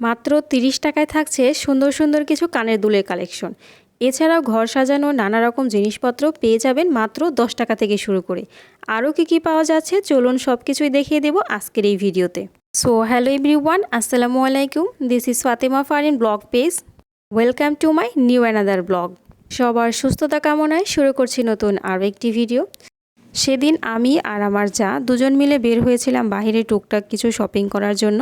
মাত্র ৩০ টাকায় থাকছে সুন্দর সুন্দর কিছু কানের দুলের কালেকশন। এছাড়াও ঘর সাজানো নানা রকম জিনিসপত্র পেয়ে যাবেন মাত্র ১০ টাকা থেকে শুরু করে। আরও কি পাওয়া যাচ্ছে চলুন সব কিছুই দেখিয়ে দেব আজকের এই ভিডিওতে। সো হ্যালো এভরিওয়ান, আসসালামু আলাইকুম। This is Fatema Farin blog page. Welcome to my new another blog. সবার সুস্থতা কামনায় শুরু করছি নতুন আরও একটি ভিডিও। সেদিন আমি আর আমার যা দুজন মিলে বের হয়েছিলাম বাইরে টুকটাক কিছু শপিং করার জন্য।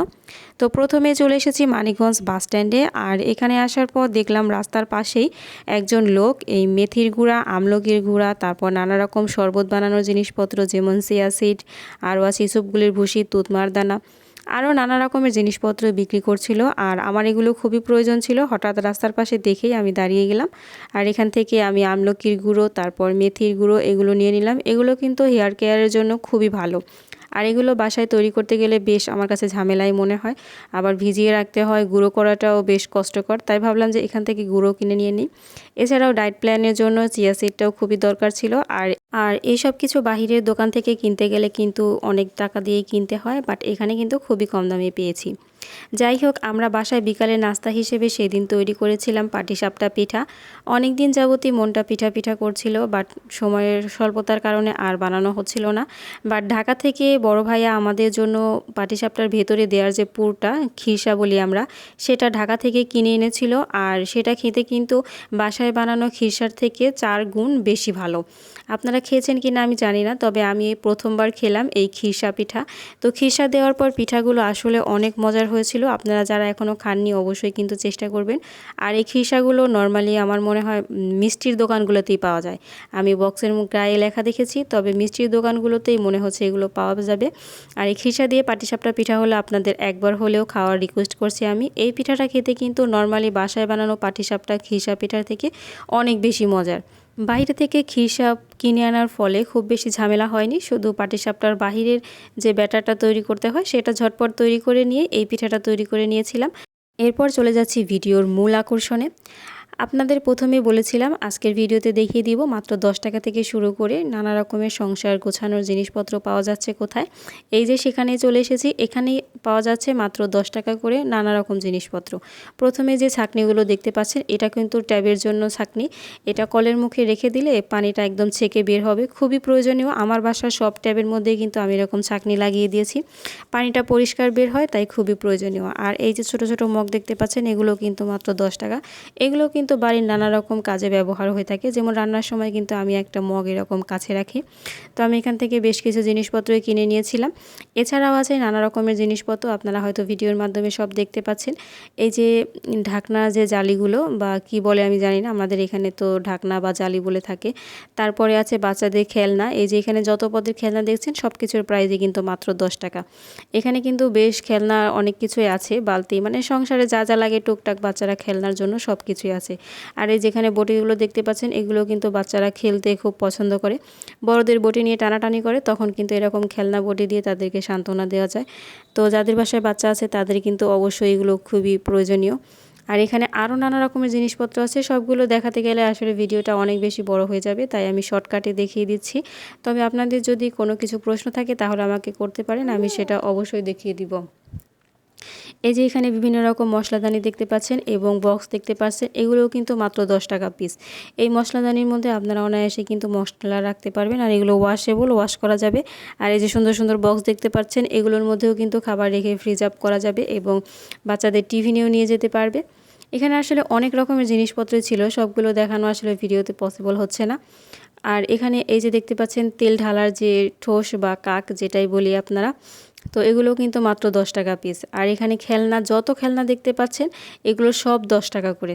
তো প্রথমে চলে এসেছি মানিকগঞ্জ বাস স্ট্যান্ডে। আর এখানে আসার পর দেখলাম রাস্তার পাশেই একজন লোক এই মেথির গুঁড়া, আমলকির গুঁড়া, তারপর নানা রকম শরবত বানানোর জিনিসপত্র যেমন চিয়া সিড, আরও আছে ইসবগুলির ভুসি, তুতমার দানা, আরও নানা রকমের জিনিসপত্র বিক্রি করছিল। আর আমার এগুলো খুবই প্রয়োজন ছিল। হঠাৎ রাস্তার পাশে দেখেই আমি দাঁড়িয়ে গেলাম। আর এখান থেকে আমি আমলকির গুঁড়ো, তারপর মেথির গুঁড়ো এগুলো নিয়ে নিলাম। এগুলো কিন্তু হেয়ার কেয়ারের জন্য খুবই ভালো। আর এগুলো বাসায় তৈরি করতে গেলে বেশ আমার কাছে ঝামেলাই মনে হয়। আবার ভিজিয়ে রাখতে হয়, গুঁড়ো করাটাও বেশ কষ্টকর। তাই ভাবলাম যে এখান থেকে গুঁড়ো কিনে নিয়ে নিই। এছাড়াও ডায়েট প্ল্যানের জন্য চিয়া সিডটাও খুবই দরকার ছিল। আর এইসব কিছু বাহিরের দোকান থেকে কিনতে গেলে কিন্তু অনেক টাকা দিয়েই কিনতে হয়, বাট এখানে কিন্তু খুবই কম দামে পেয়েছি। যাই হোক, আমরা বাসায় বিকালে নাস্তা হিসেবে সেদিন তৈরি করেছিলাম পাটিসাপটা পিঠা। অনেক দিন যাবতই মনটা পিঠা পিঠা করছিল, বাট সময়ের স্বল্পতার কারণে আর বানানো হচ্ছিল না। বাট ঢাকা থেকে বড় ভাইয়া আমাদের জন্য পাটিসাপটার ভেতরে দেওয়ার যে পুরটা, খিরসা বলি আমরা, সেটা ঢাকা থেকে কিনে এনেছিল। আর সেটা খেতে কিন্তু বাসায় বানানো খিরসার থেকে 4 গুণ বেশি ভালো। আপনারা খেয়েছেন কি না আমি জানি না, তবে আমি প্রথমবার খেলাম এই খিরসা পিঠা। তো খিরসা দেওয়ার পর পিঠাগুলো আসলে অনেক মজার হয়েছিল। আপনারা যারা এখনও খাননি অবশ্যই কিন্তু চেষ্টা করবেন। আর এই খিরসাগুলো নর্মালি আমার মনে হয় মিষ্টির দোকানগুলোতেই পাওয়া যায়। আমি বক্সের গায়ে লেখা দেখেছি, তবে মিষ্টির দোকানগুলোতেই মনে হচ্ছে এগুলো পাওয়া যাবে। আর এই খিরসা দিয়ে পাটিসাপটা পিঠা হলে আপনাদের একবার হলেও খাওয়ার রিকোয়েস্ট করছি আমি। এই পিঠাটা খেতে কিন্তু নর্মালি বাসায় বানানো পাটিসাপটা খিরসা পিঠার থেকে অনেক বেশি মজার। বাইরে থেকে খিরসা কিনে আনার ফলে খুব বেশি ঝামেলা হয়নি। শুধু পাটিসাপটার বাহিরের যে ব্যাটারটা তৈরি করতে হয় সেটা ঝটপট তৈরি করে নিয়ে এই পিঠাটা তৈরি করে নিয়েছিলাম। এরপর চলে যাচ্ছি ভিডিওর মূল আকর্ষণে। আপনাদের প্রথমে বলেছিলাম আজকের ভিডিওতে দেখিয়ে দিব মাত্র 10 টাকা থেকে শুরু করে নানা রকমের সংসার গোছানোর জিনিসপত্র পাওয়া যাচ্ছে কোথায়। এই যে সেখানে চলে এসেছি, এখানেই পাওয়া যাচ্ছে মাত্র 10 টাকা করে নানা রকম জিনিসপত্র। প্রথমে যে ছাঁকনিগুলো দেখতে পাচ্ছেন এটা কিন্তু ট্যাবের জন্য ছাঁকনি। এটা কলের মুখে রেখে দিলে পানিটা একদম ছেঁকে বের হবে, খুবই প্রয়োজনীয়। আমার বাসার সব ট্যাবের মধ্যেই কিন্তু আমি এরকম ছাঁকনি লাগিয়ে দিয়েছি, পানিটা পরিষ্কার বের হয়, তাই খুবই প্রয়োজনীয়। আর এই যে ছোট ছোট মগ দেখতে পাচ্ছেন এগুলো কিন্তু মাত্র 10 টাকা। এগুলো কিন্তু বাড়ির নানা রকম কাজে ব্যবহার হয়ে থাকে। যেমন রান্নার সময় কিন্তু আমি একটা মগ এরকম কাছে রাখি। তো আমি এখান থেকে বেশ কিছু জিনিসপত্রই কিনে নিয়েছিলাম। এছাড়াও আছে নানা রকমের জিনিসপত্র, আপনারা হয়তো ভিডিওর মাধ্যমে সব দেখতে পাচ্ছেন। এই যে ঢাকনা যে জালিগুলো বা কি বলে আমি জানি না, আমাদের এখানে তো ঢাকনা বা জালি বলে থাকে। তারপরে আছে বাচ্চাদের খেলনা। এই যে এখানে যত পদের খেলনা দেখছেন সব কিছুর প্রাইসই কিন্তু মাত্র 10 টাকা। এখানে কিন্তু বেশ খেলনা অনেক কিছুই আছে, বালতি মানে সংসারে যা যা লাগে টুকটাক বাচ্চারা খেলনার জন্য সব কিছুই আছে। আর এই যেখানে বটিগুলো দেখতে পাচ্ছেন এগুলো কিন্তু বাচ্চারা খেলতে খুব পছন্দ করে। বড়দের বটি নিয়ে টানাটানি করে, তখন কিন্তু এরকম খেলনা বটি দিয়ে তাদেরকে সান্ত্বনা দেওয়া যায়। তো যাদের বাসায় বাচ্চা আছে তাদের কিন্তু অবশ্যই এগুলো খুবই প্রয়োজনীয়। আর এখানে আরও নানা রকমের জিনিসপত্র আছে, সবগুলো দেখাতে গেলে আসলে ভিডিওটা অনেক বেশি বড় হয়ে যাবে, তাই আমি শর্টকাটে দেখিয়ে দিচ্ছি। তবে আপনাদের যদি কোনো কিছু প্রশ্ন থাকে তাহলে আমাকে করতে পারেন, আমি সেটা অবশ্যই দেখিয়ে দিব। এই যে এখানে বিভিন্ন রকম মশলাদানি দেখতে পাচ্ছেন এবং বক্স দেখতে পাচ্ছেন, এগুলোও কিন্তু মাত্র 10 টাকা পিস। এই মশলাদানির মধ্যে আপনারা অনায়াসে কিন্তু মশলা রাখতে পারবেন, আর এগুলো ওয়াশেবল, ওয়াশ করা যাবে। আর এই যে সুন্দর সুন্দর বক্স দেখতে পাচ্ছেন এগুলোর মধ্যেও কিন্তু খাবার রেখে ফ্রিজ আপ করা যাবে এবং বাচ্চাদের টিফিনেও নিয়ে যেতে পারবে। এখানে আসলে অনেক রকমের জিনিসপত্র ছিল, সবগুলো দেখানো আসলে ভিডিওতে পসিবল হচ্ছে না। আর এখানে এই যে দেখতে পাচ্ছেন তেল ঢালার যে ঠোস বা কাক যেটাই বলি আপনারা, তো এগুলো কিন্তু মাত্র 10 টাকা পিস। আর এখানে খেলনা, যত খেলনা দেখতে পাচ্ছেন এগুলো সব 10 টাকা করে।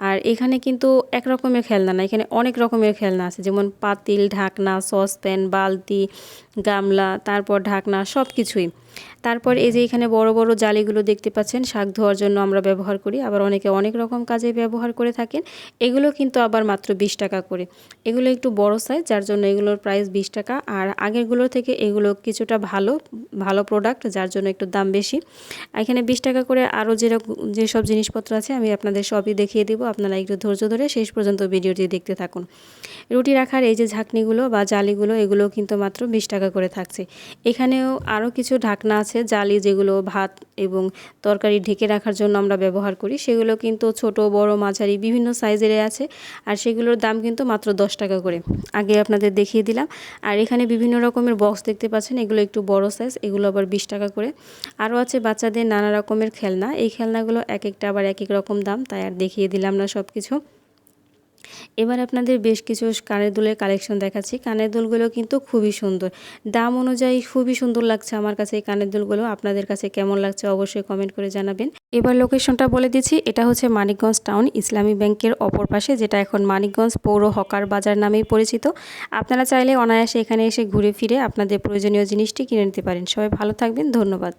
আর এখানে কিন্তু এক রকমের খেলনা না, এখানে অনেক রকমের খেলনা আছে, যেমন পাতিল, ঢাকনা, সসপ্যান, বালতি, গামলা, তারপর ঢাকনা সব কিছুই। তারপর এই যে এখানে বড় বড় জালিগুলো দেখতে পাচ্ছেন, শাক ধোয়ার জন্য আমরা ব্যবহার করি, আবার অনেকে অনেক রকম কাজে ব্যবহার করে থাকেন। এগুলো কিন্তু আবার মাত্র 20 টাকা করে। এগুলো একটু বড় সাইজ, যার জন্য এগুলোর প্রাইস 20 টাকা। আর আগেরগুলোর থেকে এগুলো কিছুটা ভালো ভালো প্রোডাক্ট, যার জন্য একটু দাম বেশি। এখানে 20 টাকা করে আরও যেসব জিনিসপত্র আছে আমি আপনাদের সবই দেখিয়ে দিব। আপনারা একটু ধৈর্য ধরে শেষ পর্যন্ত ভিডিওটি দেখতে থাকুন। রুটি রাখার এই যে ঝাঁকনিগুলো বা জালিগুলো, এগুলো কিন্তু মাত্র 20 টাকা করে থাকছে। এখানেও আরও কিছু ঢাকনা ঢাকনা আছে, জালি যেগুলো ভাত এবং তরকারি ঢেকে রাখার জন্য আমরা ব্যবহার করি, সেগুলো কিন্তু ছোট বড় মাঝারি বিভিন্ন সাইজের আছে। আর সেগুলোর দাম কিন্তু মাত্র 10 টাকা করে। আগে আপনাদের দেখিয়ে দিলাম। আর এখানে বিভিন্ন রকমের বক্স দেখতে পাচ্ছেন, এগুলো একটু বড় সাইজ, এগুলো আবার 20 টাকা করে। আরও আছে বাচ্চাদের নানা রকমের খেলনা, এই খেলনাগুলো এক একটা আবার এক এক রকম দাম, তাই আর দেখিয়ে দিলাম না সব কিছু। এবার আপনাদের বেশ কিছু কানের দুলের কালেকশন দেখাচ্ছি। কানের দুলগুলো কিন্তু খুবই সুন্দর, দাম অনুযায়ী খুবই সুন্দর লাগছে আমার কাছে এই কানের দুলগুলো। আপনাদের কাছে কেমন লাগছে অবশ্যই কমেন্ট করে জানাবেন। এবার লোকেশনটা বলে দিচ্ছি, এটা হচ্ছে মানিকগঞ্জ টাউন, ইসলামী ব্যাংকের অপর পাশে, যেটা এখন মানিকগঞ্জ পৌর হকার বাজার নামেই পরিচিত। আপনারা চাইলে অনায়াসে এখানে এসে ঘুরে ফিরে আপনাদের প্রয়োজনীয় জিনিসটি কিনে নিতে পারেন। সবাই ভালো থাকবেন, ধন্যবাদ।